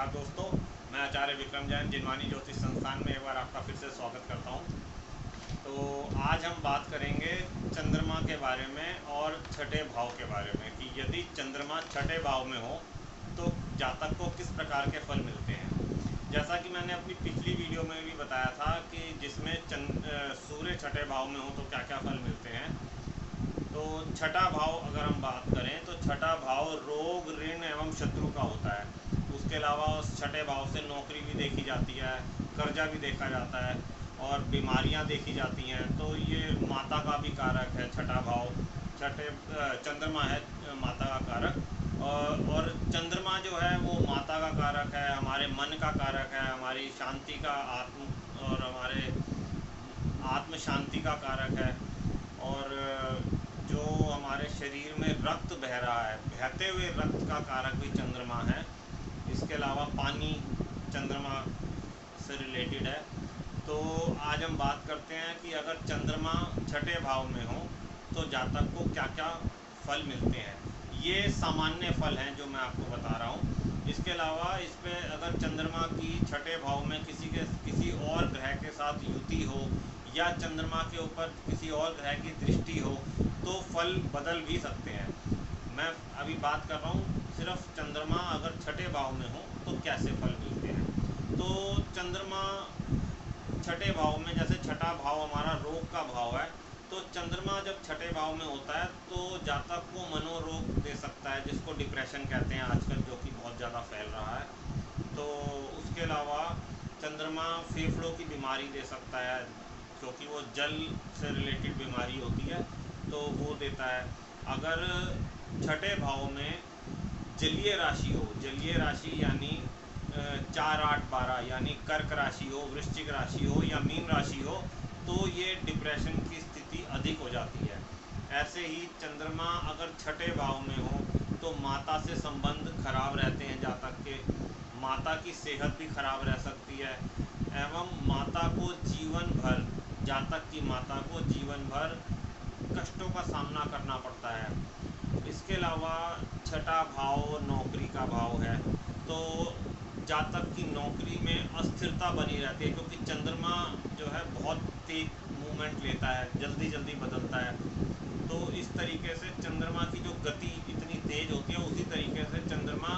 नमस्कार दोस्तों, मैं आचार्य विक्रम जैन जिनवानी ज्योतिष संस्थान में एक बार आपका फिर से स्वागत करता हूं। तो आज हम बात करेंगे चंद्रमा के बारे में और छठे भाव के बारे में कि यदि चंद्रमा छठे भाव में हो तो जातक को किस प्रकार के फल मिलते हैं। जैसा कि मैंने अपनी पिछली वीडियो में भी बताया था कि जिसमें सूर्य छठे भाव में हो तो क्या क्या फल मिलते हैं। तो छठा भाव अगर हम बात करें तो छठा भाव रोग, ऋण एवं शत्रु का होता है। उसके अलावा उस छठे भाव से नौकरी भी देखी जाती है, कर्जा भी देखा जाता है और बीमारियां देखी जाती हैं। तो ये माता का भी कारक है छठा भाव। छठे चंद्रमा है माता का कारक। और चंद्रमा जो है वो माता का कारक है, हमारे मन का कारक है, हमारी शांति का और हमारे आत्म शांति का कारक है। और जो हमारे शरीर में रक्त बह रहा है, बहते हुए रक्त का कारक भी चंद्रमा है। इसके अलावा पानी चंद्रमा से रिलेटेड है। तो आज हम बात करते हैं कि अगर चंद्रमा छठे भाव में हो तो जातक को क्या क्या फल मिलते हैं। ये सामान्य फल हैं जो मैं आपको बता रहा हूँ। इसके अलावा इस पर अगर चंद्रमा की छठे भाव में किसी और ग्रह के साथ युति हो या चंद्रमा के ऊपर किसी और ग्रह की दृष्टि हो तो फल बदल भी सकते हैं। मैं अभी बात कर रहा हूँ सिर्फ चंद्रमा अगर छठे भाव में हो तो कैसे फल मिलते हैं। तो चंद्रमा छठे भाव में, जैसे छठा भाव हमारा रोग का भाव है, तो चंद्रमा जब छठे भाव में होता है तो जातक को मनोरोग दे सकता है, जिसको डिप्रेशन कहते हैं आजकल, जो कि बहुत ज़्यादा फैल रहा है। तो उसके अलावा चंद्रमा फेफड़ों की बीमारी दे सकता है, क्योंकि वो जल से रिलेटेड बीमारी होती है तो वो देता है। अगर छठे भाव में जलीय राशि हो, जलीय राशि यानी 4, 8, 12 यानी कर्क राशि हो, वृश्चिक राशि हो या मीन राशि हो, तो ये डिप्रेशन की स्थिति अधिक हो जाती है। ऐसे ही चंद्रमा अगर छठे भाव में हो तो माता से संबंध खराब रहते हैं जातक के, माता की सेहत भी खराब रह सकती है एवं माता को जीवन भर, जातक की माता को जीवन भर कष्टों का सामना करना पड़ता है। इसके अलावा छठा भाव नौकरी का भाव है, तो जातक की नौकरी में अस्थिरता बनी रहती है, क्योंकि चंद्रमा जो है बहुत तेज मूवमेंट लेता है, जल्दी जल्दी बदलता है। तो इस तरीके से चंद्रमा की जो गति इतनी तेज होती है, उसी तरीके से चंद्रमा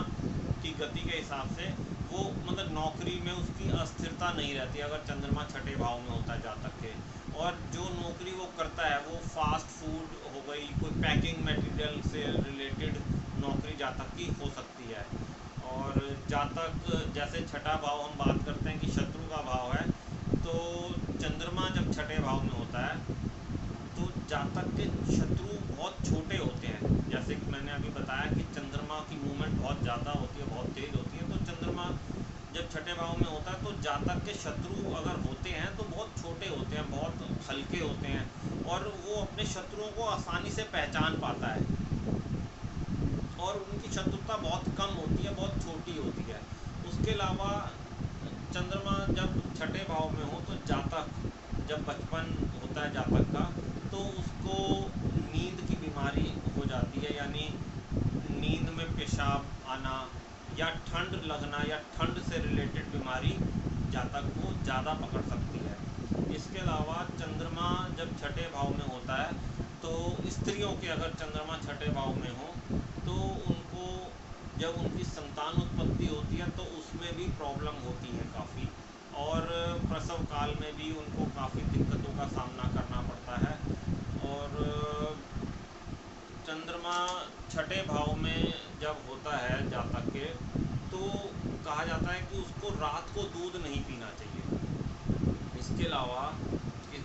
की गति के हिसाब से वो मतलब नौकरी में उसकी अस्थिरता नहीं रहती अगर चंद्रमा छठे भाव में होता है जातक के। और जो नौकरी वो करता है वो फास्ट फूड हो गई, कोई पैकिंग मटेरियल से रिलेटेड नौकरी जातक की हो सकती है। और जातक जैसे छठा भाव हम बात करते हैं कि शत्रु का भाव है, तो चंद्रमा जब छठे भाव में होता है तो जातक के शत्रु बहुत छोटे होते हैं। जैसे कि मैंने अभी बताया कि चंद्रमा की मूवमेंट बहुत ज़्यादा होती है, बहुत तेज़ होती है। तो चंद्रमा जब छठे भाव में होता है तो जातक के शत्रु अगर होते हैं तो बहुत छोटे होते हैं, बहुत हल्के होते हैं और वो अपने शत्रुओं को आसानी से पहचान पाता है और उनकी शत्रुता बहुत कम होती है, बहुत छोटी होती है। उसके अलावा चंद्रमा जब छठे भाव में हो तो जातक जब बचपन होता है जातक का, तो उसको नींद की बीमारी हो जाती है, यानी नींद में पेशाब आना या ठंड लगना या ठंड से रिलेटेड बीमारी जातक को ज़्यादा पकड़ सकती है। इसके अलावा चंद्रमा जब छठे भाव में होता है तो स्त्रियों के अगर चंद्रमा छठे भाव में हो तो उनको जब उनकी संतान उत्पत्ति होती है तो उसमें भी प्रॉब्लम होती है काफ़ी, और प्रसव काल में भी उनको काफ़ी दिक्कतों का सामना करना पड़ता है। और चंद्रमा छठे भाव में जब होता है जातक के, तो कहा जाता है कि उसको रात को दूध नहीं पीना चाहिए। इसके अलावा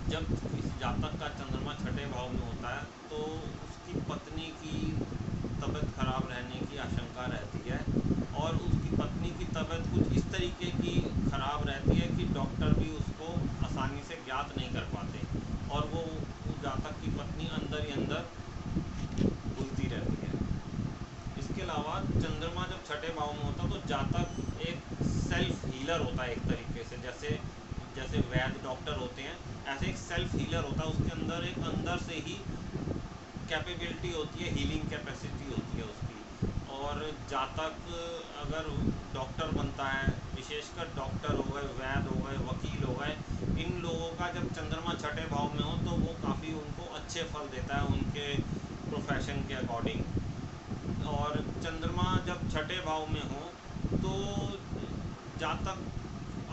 जब इस जातक का चंद्रमा छठे भाव में होता है तो उसकी पत्नी की तबीयत खराब रहने की आशंका रहती है, और उसकी पत्नी की तबीयत कुछ इस तरीके की खराब रहती है कि डॉक्टर भी उसको आसानी से ज्ञात नहीं कर पाते और वो जातक की पत्नी अंदर ही अंदर घुलती रहती है। इसके अलावा चंद्रमा जब छठे भाव में होता है तो जातक एक सेल्फ हीलर होता है एक तरीके से, जैसे जैसे वैद्य डॉक्टर होते हैं, ऐसे एक सेल्फ हीलर होता है। उसके अंदर एक अंदर से ही कैपेबिलिटी होती है, हीलिंग कैपेसिटी होती है उसकी। और जातक अगर डॉक्टर बनता है, विशेषकर डॉक्टर हो गए, वैद्य हो गए, वकील हो गए, इन लोगों का जब चंद्रमा छठे भाव में हो तो वो काफ़ी उनको अच्छे फल देता है उनके प्रोफेशन के अकॉर्डिंग। और चंद्रमा जब छठे भाव में हो तो जातक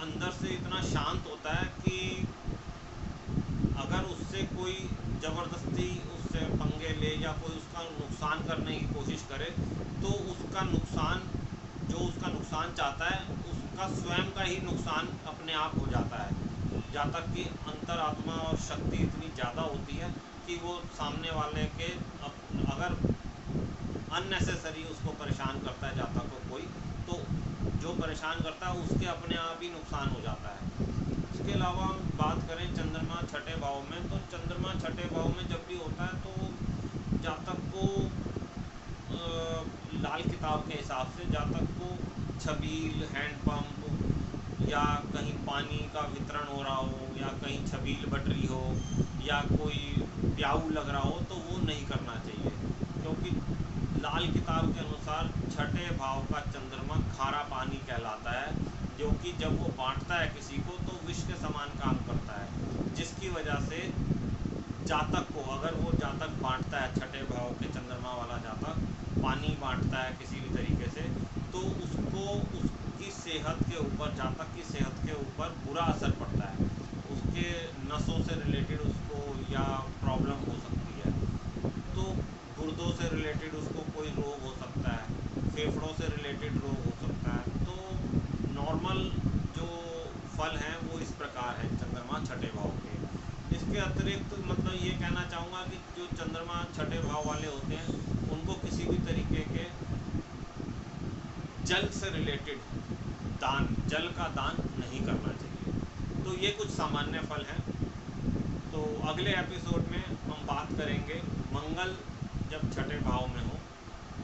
अंदर से इतना शांत होता है कि अगर उससे कोई ज़बरदस्ती उससे पंगे ले या कोई उसका नुकसान करने की कोशिश करे तो उसका नुकसान, जो उसका नुकसान चाहता है उसका स्वयं का ही नुकसान अपने आप हो जाता है। जातक की अंतरात्मा और शक्ति इतनी ज़्यादा होती है कि वो सामने वाले के अगर अननेसेसरी उसको परेशान करता है जातक को कोई, तो जो परेशान करता है उसके अपने आप ही नुकसान हो जाता है। इसके अलावा हम बात करें चंद्रमा छठे भाव में, तो चंद्रमा छठे भाव में जब भी होता है तो जातक को लाल किताब के हिसाब से जातक को छबील, हैंडपम्प या कहीं पानी का वितरण हो रहा हो या कहीं छबील बट रही हो या कोई प्याऊ लग रहा हो तो वो नहीं करना चाहिए, क्योंकि लाल किताब के अनुसार छठे भाव का चंद्रमा खारा पानी कहलाता है, जो कि जब वो बांटता है किसी को तो विष के समान काम करता है। जिसकी वजह से जातक को, अगर वो जातक बांटता है, छठे भाव के चंद्रमा वाला जातक पानी बांटता है किसी भी तरीके से, तो उसको उसकी सेहत के ऊपर, जातक की सेहत के ऊपर बुरा असर पड़ता है। उसके नसों से रिलेटेड उसको या प्रॉब्लम हो सकती है, तो गुर्दों से रिलेटेड उसको कोई रोग हो सकता है, फेफड़ों से रिलेटेड रोग हो सकता है। तो नॉर्मल जो फल हैं वो इस प्रकार हैं चंद्रमा छठे भाव के। इसके अतिरिक्त मतलब ये कहना चाहूँगा कि जो चंद्रमा छठे भाव वाले होते हैं उनको किसी भी तरीके के जल से रिलेटेड दान, जल का दान नहीं करना चाहिए। तो ये कुछ सामान्य फल हैं। तो अगले एपिसोड में हम बात करेंगे मंगल जब छठे भाव में हो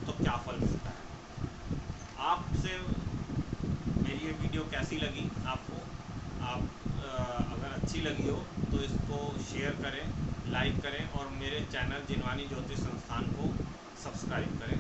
तो क्या फल मिलता है। आपसे मेरी ये वीडियो कैसी लगी आपको? अगर अच्छी लगी हो तो इसको शेयर करें, लाइक करें और मेरे चैनल जिनवानी ज्योतिष संस्थान को सब्सक्राइब करें।